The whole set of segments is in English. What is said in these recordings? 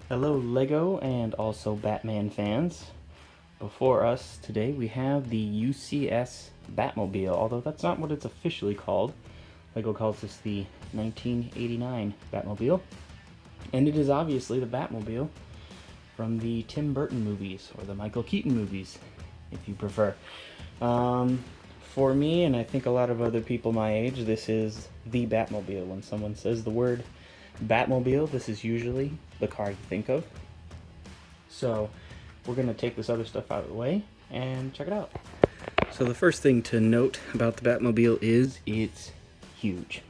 Hello Lego and also Batman fans. Before us today we have the UCS Batmobile, although that's not what it's officially called. Lego calls this the 1989 Batmobile. And it is obviously the Batmobile from the Tim Burton movies, or the Michael Keaton movies, if you prefer. For me, and I think a lot of other people my age, this is the Batmobile. When someone says the word Batmobile, this is usually the car you think of. So we're going to take this other stuff out of the way and check it out. So the first thing to note about the Batmobile is it's huge.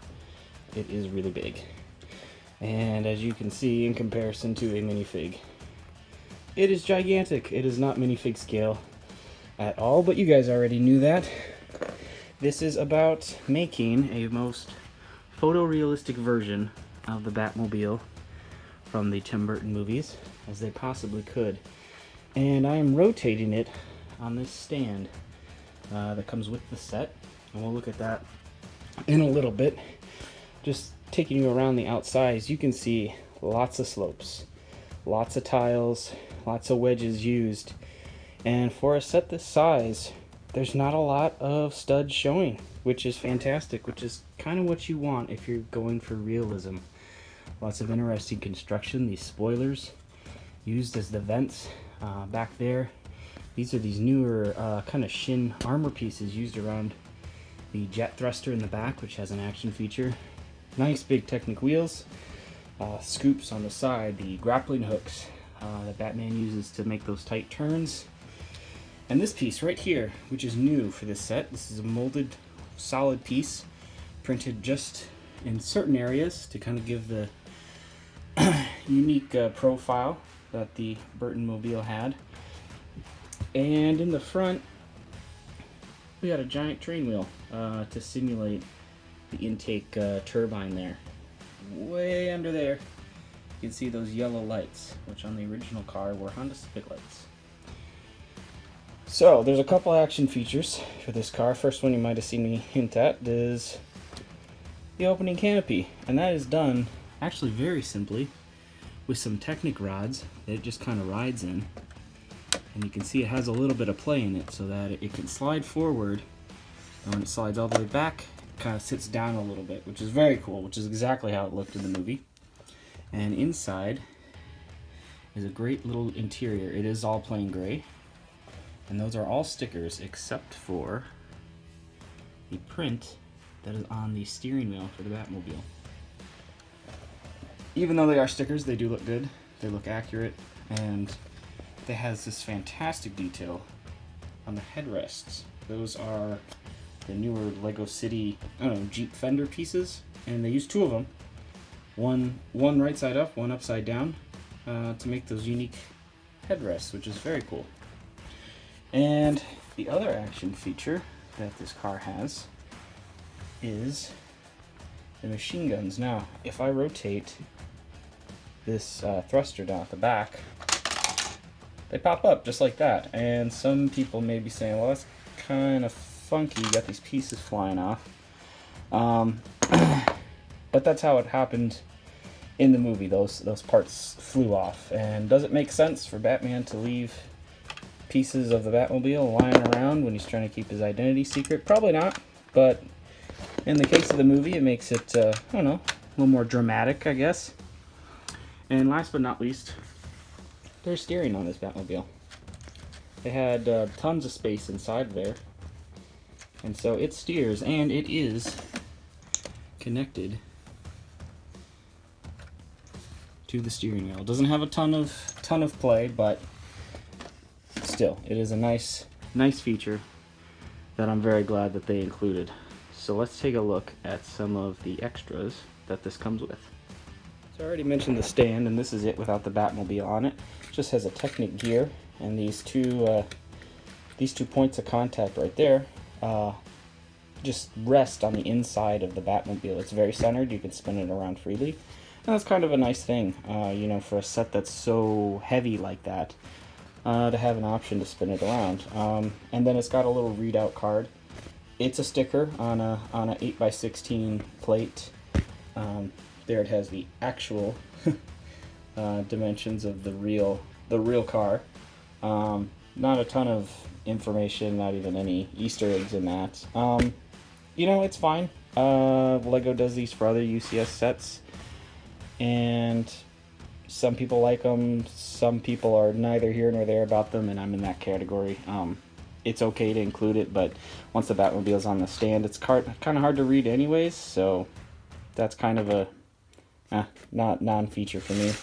It is really big. And as you can see, in comparison to a minifig, it is gigantic. It is not minifig scale at all, but you guys already knew that. This is about making a most photorealistic version of the Batmobile from the Tim Burton movies as they possibly could. And I am rotating it on this stand that comes with the set, and we'll look at that in a little bit. Just taking you around the outside, as you can see, lots of slopes, lots of tiles, lots of wedges used, and for a set this size there's not a lot of studs showing, which is fantastic, which is kind of what you want if you're going for realism. Lots of interesting construction. These spoilers used as the vents back there. These are these newer kind of shin armor pieces used around the jet thruster in the back, which has an action feature. Nice big Technic wheels, scoops on the side, the grappling hooks that Batman uses to make those tight turns. And this piece right here, which is new for this set, this is a molded solid piece, printed just in certain areas to kind of give the unique profile that the Burton Mobile had. And in the front, we got a giant train wheel to simulate the intake turbine there. Way under there, you can see those yellow lights, which on the original car were Honda Civic lights. So there's a couple action features for this car. First one you might have seen me hint at is the opening canopy, and that is done actually very simply with some Technic rods that it just kind of rides in, and you can see it has a little bit of play in it so that it can slide forward, and when it slides all the way back it kind of sits down a little bit, which is very cool, which is exactly how it looked in the movie. And inside is a great little interior. It is all plain gray, and those are all stickers except for the print that is on the steering wheel for the Batmobile. Even though they are stickers, they do look good, they look accurate, and it has this fantastic detail on the headrests. Those are the newer Lego City, Jeep fender pieces, and they use two of them. One right side up, one upside down, to make those unique headrests, which is very cool. And the other action feature that this car has is the machine guns. Now, if I rotate this thruster down at the back, they pop up just like that. And some people may be saying, well, that's kind of funky, you got these pieces flying off. But that's how it happened in the movie. Those parts flew off. And does it make sense for Batman to leave pieces of the Batmobile lying around when he's trying to keep his identity secret? Probably not, but in the case of the movie it makes it, I don't know, a little more dramatic, I guess. And last but not least, there's steering on this Batmobile. It had tons of space inside there, and so it steers, and it is connected to the steering wheel. It doesn't have a ton of play, but still, it is a nice feature that I'm very glad that they included. So let's take a look at some of the extras that this comes with. So I already mentioned the stand, and this is it without the Batmobile on it. It just has a Technic gear, and these two points of contact right there just rest on the inside of the Batmobile. It's very centered, you can spin it around freely. And that's kind of a nice thing, for a set that's so heavy like that, to have an option to spin it around. And then it's got a little readout card. It's a sticker on a 8x16 plate. There it has the actual dimensions of the real car. Not a ton of information, not even any Easter eggs in that. It's fine. Lego does these for other UCS sets, and some people like them, some people are neither here nor there about them, and I'm in that category. It's okay to include it, but once the Batmobile's on the stand, it's kind of hard to read anyways, so that's kind of a not non-feature for me.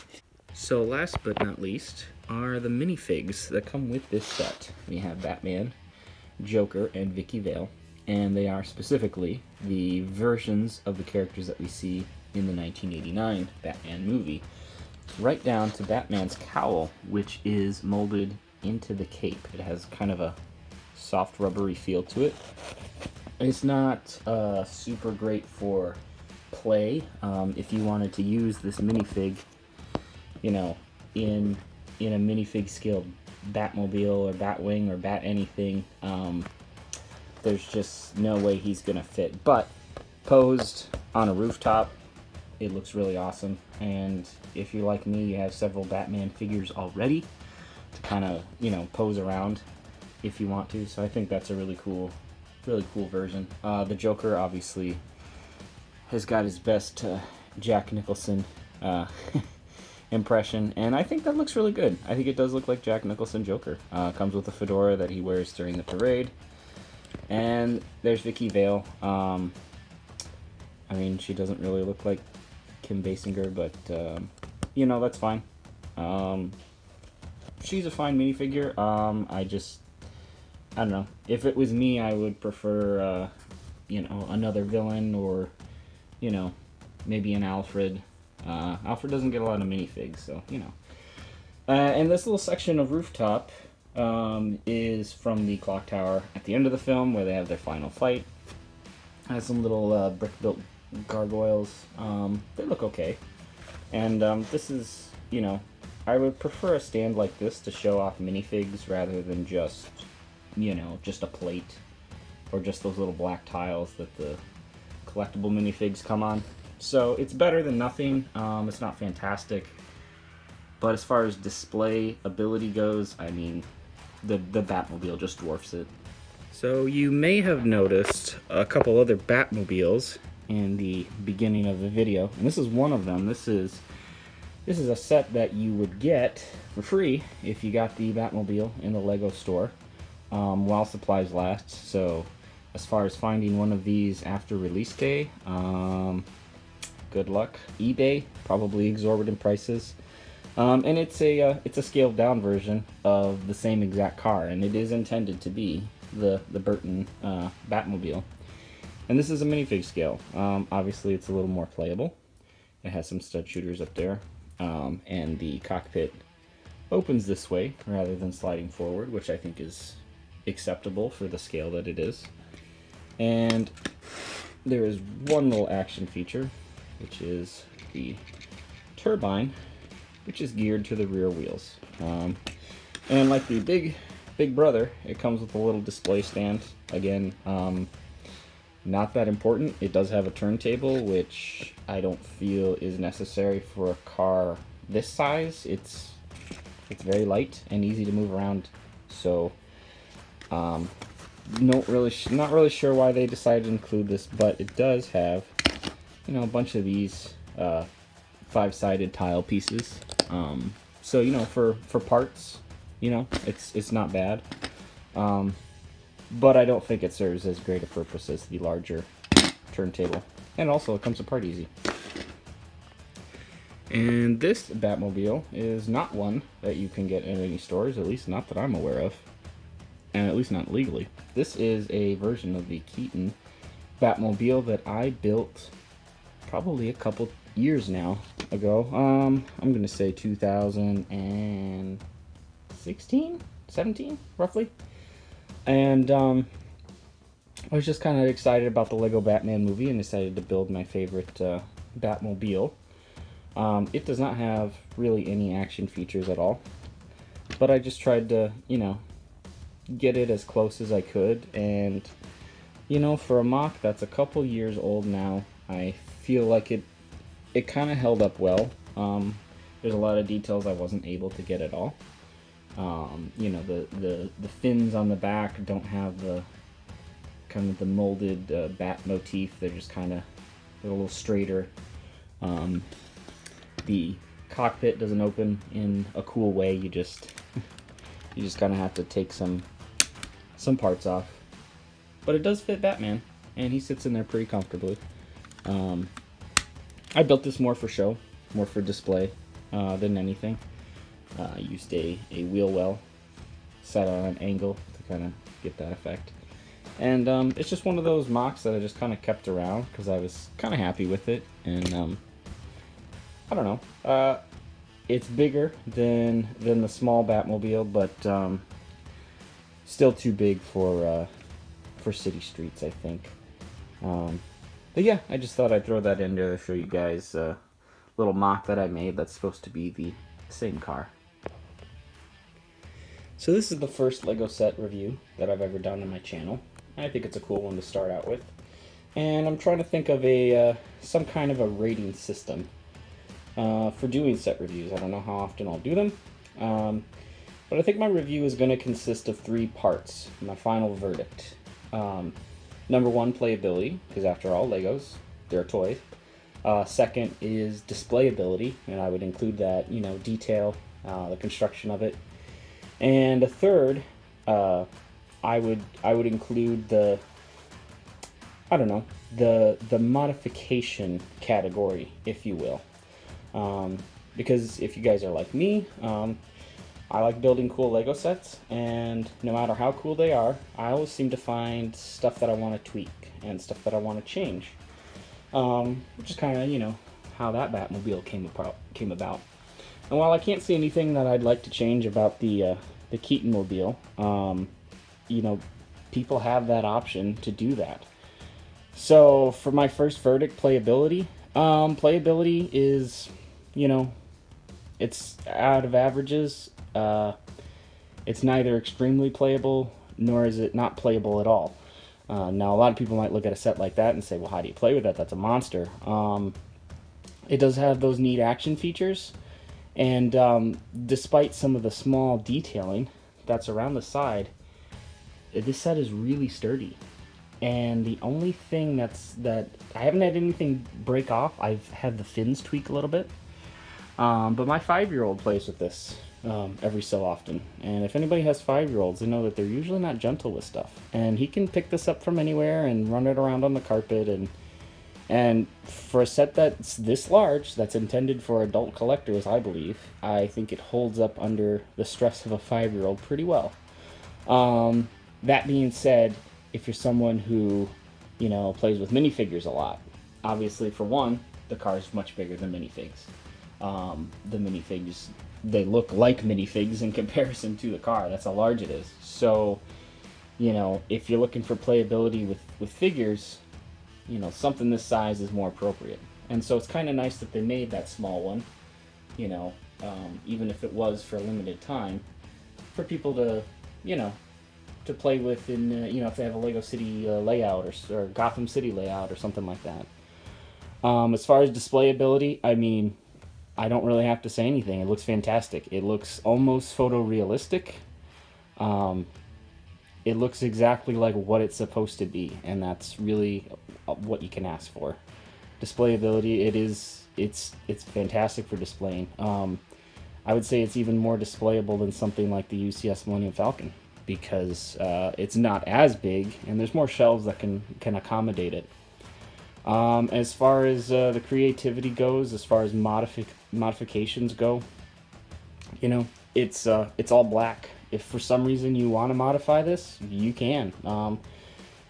So last but not least are the minifigs that come with this set. We have Batman, Joker, and Vicky Vale, and they are specifically the versions of the characters that we see in the 1989 Batman movie, right down to Batman's cowl, which is molded into the cape. It has kind of a soft rubbery feel to it. It's not super great for play. If you wanted to use this minifig, in a minifig scaled Batmobile or Batwing or Bat anything, there's just no way he's gonna fit. But posed on a rooftop, it looks really awesome. And if you're like me, you have several Batman figures already to kind of pose around if you want to. So I think that's a really cool version. The Joker obviously has got his best Jack Nicholson impression, and I think that looks really good. I think it does look like Jack Nicholson Joker. Comes with a fedora that he wears during the parade. And there's Vicky Vale. I mean, she doesn't really look like Kim Basinger, but that's fine. She's a fine minifigure. I don't know. If it was me, I would prefer, another villain, or, maybe an Alfred. Alfred doesn't get a lot of minifigs, so, and this little section of rooftop is from the clock tower at the end of the film, where they have their final fight. Has some little brick-built gargoyles. They look okay. And this is, I would prefer a stand like this to show off minifigs rather than just a plate, or just those little black tiles that the collectible minifigs come on. So it's better than nothing. It's not fantastic, but as far as display ability goes, I mean, the Batmobile just dwarfs it. So you may have noticed a couple other Batmobiles in the beginning of the video, and this is one of them. This is a set that you would get for free if you got the Batmobile in the Lego store while supplies last. So as far as finding one of these after release day, good luck. eBay, probably exorbitant prices. And it's a scaled down version of the same exact car, and it is intended to be the Burton Batmobile. And this is a minifig scale. Obviously it's a little more playable. It has some stud shooters up there, and the cockpit opens this way rather than sliding forward, which I think is acceptable for the scale that it is. And there is one little action feature, which is the turbine, which is geared to the rear wheels. And like the big brother, it comes with a little display stand. Again, not that important. It does have a turntable, which I don't feel is necessary for a car this size. It's very light and easy to move around. So, not really sure why they decided to include this, but it does have, a bunch of these 5-sided tile pieces. So for parts, it's not bad. But I don't think it serves as great a purpose as the larger turntable. And also, it comes apart easy. And this Batmobile is not one that you can get in any stores, at least not that I'm aware of. And at least not legally. This is a version of the Keaton Batmobile that I built probably a couple years now ago. I'm going to say 2016, 17, roughly. And I was just kind of excited about the Lego Batman movie and decided to build my favorite Batmobile. It does not have really any action features at all, but I just tried to, get it as close as I could. And, for a mock that's a couple years old now, I feel like it kind of held up well. There's a lot of details I wasn't able to get at all. You know, the fins on the back don't have the kind of the molded bat motif. They're just kind of, they're a little straighter. The cockpit doesn't open in a cool way. You just kind of have to take some parts off. But it does fit Batman, and he sits in there pretty comfortably. I built this more for show, more for display than anything. I used a wheel well set on an angle to kind of get that effect. And it's just one of those mocks that I just kind of kept around because I was kind of happy with it. And I don't know. It's bigger than the small Batmobile, but still too big for city streets, I think. But yeah, I just thought I'd throw that in there to show you guys a little mock that I made that's supposed to be the same car. So this is the first Lego set review that I've ever done on my channel. I think it's a cool one to start out with. And I'm trying to think of a some kind of a rating system for doing set reviews. I don't know how often I'll do them. But I think my review is going to consist of 3 parts. My final verdict. Number 1, playability, because after all, Legos, they're toys. Second is displayability, and I would include that, you know, detail, the construction of it. And a third, I would include the, I don't know, the modification category, if you will. Because if you guys are like me, I like building cool Lego sets, and no matter how cool they are, I always seem to find stuff that I want to tweak and stuff that I want to change. Which is kind of, you know, how that Batmobile came about. And while I can't see anything that I'd like to change about the Keaton-mobile, you know, people have that option to do that. So for my first verdict, playability. Playability is, you know, it's out of averages. It's neither extremely playable nor is it not playable at all. Now a lot of people might look at a set like that and say, well, how do you play with that? That's a monster. It does have those neat action features, and despite some of the small detailing that's around the side, this set is really sturdy. And the only thing that I haven't had anything break off. I've had the fins tweak a little bit, but my 5-year-old plays with this every so often. And if anybody has 5-year-olds, they know that they're usually not gentle with stuff. And he can pick this up from anywhere and run it around on the carpet. And for a set that's this large, that's intended for adult collectors, I believe, I think it holds up under the stress of a 5-year-old pretty well. That being said, if you're someone who, you know, plays with minifigures a lot, obviously, for one, the car is much bigger than minifigs. The minifigs, they look like minifigs in comparison to the car. That's how large it is. So, you know, if you're looking for playability with figures, you know, something this size is more appropriate. And so it's kind of nice that they made that small one, you know, even if it was for a limited time, for people to, you know, to play with in, you know, if they have a Lego City layout or Gotham City layout or something like that. As far as displayability, I mean, I don't really have to say anything. It looks fantastic. It looks almost photorealistic. It looks exactly like what it's supposed to be, and that's really what you can ask for. Displayability, it's fantastic for displaying. I would say it's even more displayable than something like the UCS Millennium Falcon, because it's not as big and there's more shelves that can accommodate it. As far as the creativity goes, as far as modifications go, you know, it's all black. If for some reason you want to modify this, you can.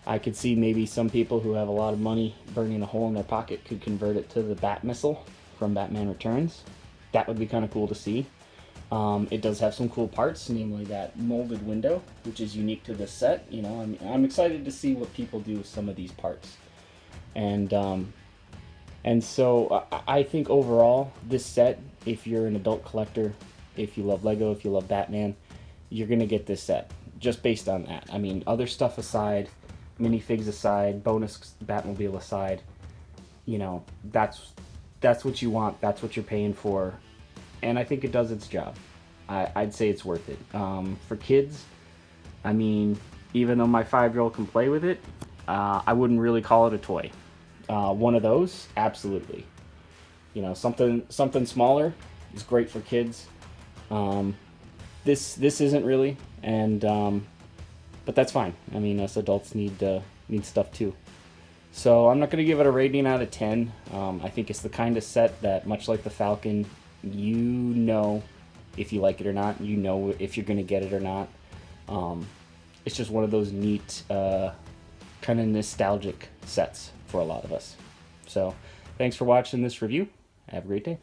I could see maybe some people who have a lot of money burning a hole in their pocket could convert it to the Bat Missile from Batman Returns. That would be kind of cool to see. It does have some cool parts, namely that molded window, which is unique to this set. You know, I'm excited to see what people do with some of these parts. And so I think overall, this set, if you're an adult collector, if you love Lego, if you love Batman, you're going to get this set, just based on that. I mean, other stuff aside, minifigs aside, bonus Batmobile aside, you know, that's what you want, that's what you're paying for. and I think it does its job. I'd say it's worth it. For kids, I mean, even though my 5-year-old can play with it, I wouldn't really call it a toy. One of those, absolutely. You know, something smaller is great for kids. This isn't really, and but that's fine. I mean, us adults need stuff too. So I'm not going to give it a rating out of 10. I think it's the kind of set that, much like the Falcon, you know if you like it or not. You know if you're going to get it or not. It's just one of those neat, kind of nostalgic sets for a lot of us. So thanks for watching this review. Have a great day.